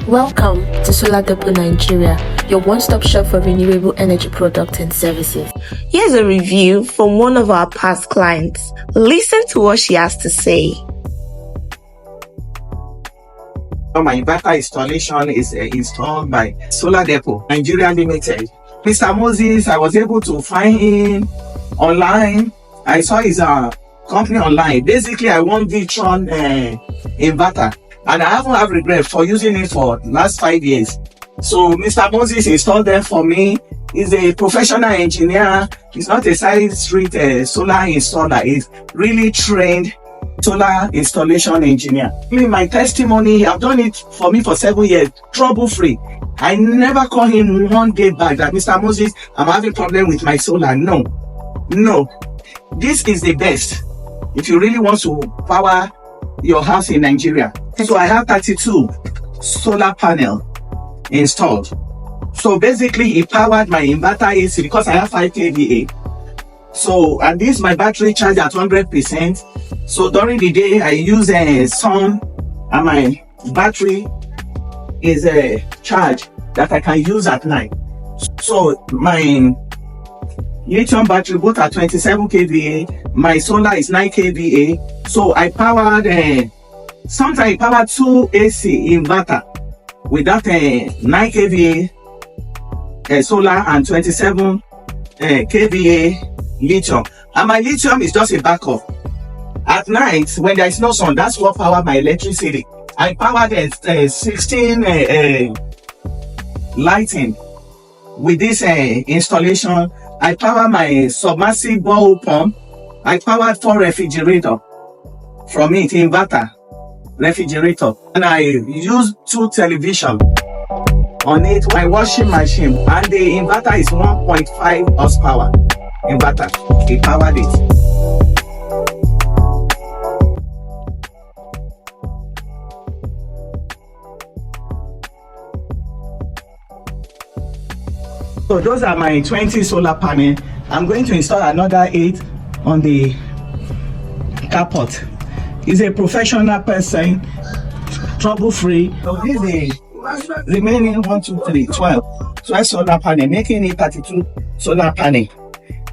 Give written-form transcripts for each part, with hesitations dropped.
Welcome to Solar Depot Nigeria, your one-stop shop for renewable energy products and services. Here's a review from one of our past clients. Listen to what she has to say. My inverter installation is installed by Solar Depot Nigeria Limited. Mr. Moses, I was able to find him online. I saw his company online. Basically, I want Vitron inverter, and I haven't had regret for using it for last 5 years. So Mr. Moses installed them for me. He's a professional engineer. He's not a side street solar installer. He's really trained solar installation engineer. In my testimony, I've done it for me for 7 years, trouble-free. I never call him one day back that Mr. Moses, I'm having problem with my solar. No. This is the best if you really want to power your house in Nigeria. So I have 32 solar panel installed. So basically, it powered my inverter AC because I have 5 kVA. So, and this my battery charge at 100%. So during the day, I use sun, and my battery is a charge that I can use at night. So my lithium battery both are 27 kVA. My solar is 9 kVA. So I powered sometimes I power 2 AC inverter with that 9 kVA solar and 27 kVA lithium. And my lithium is just a backup. At night, when there is no sun, that's what power my electricity. I powered 16 lighting with this installation. I power my submersible pump. I powered 4 refrigerator from it, inverter, refrigerator. And I use 2 television on it, my washing machine. And the inverter is 1.5 horsepower inverter. It powered it. So those are my 20 solar panels. I'm going to install another 8 on the carport. He's a professional person, trouble-free. So this is the remaining 12 solar panel, making it 32 solar panel.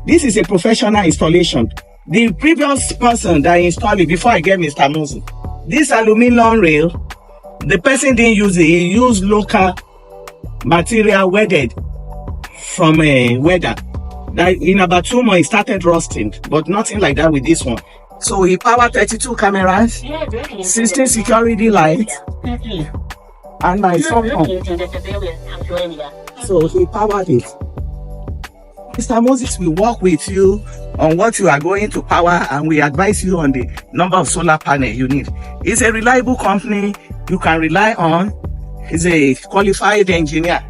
This is a professional installation. The previous person that installed it before I get Mr. Moses, this aluminum rail, the person didn't use it. He used local material welded from a weather. That in about 2 months it started rusting, but nothing like that with this one. So he powered 32 cameras, 16 security lights, and my phone. So he powered it. Mr. Moses will work with you on what you are going to power, and we advise you on the number of solar panels you need. It's a reliable company you can rely on. He's a qualified engineer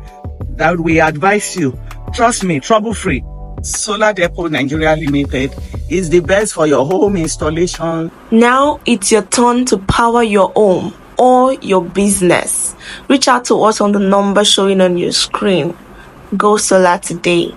that we advise you. Trust me, trouble-free. Solar Depot Nigeria Limited is the best for your home installation. Now it's your turn to power your home or your business. Reach out to us on the number showing on your screen. Go solar today.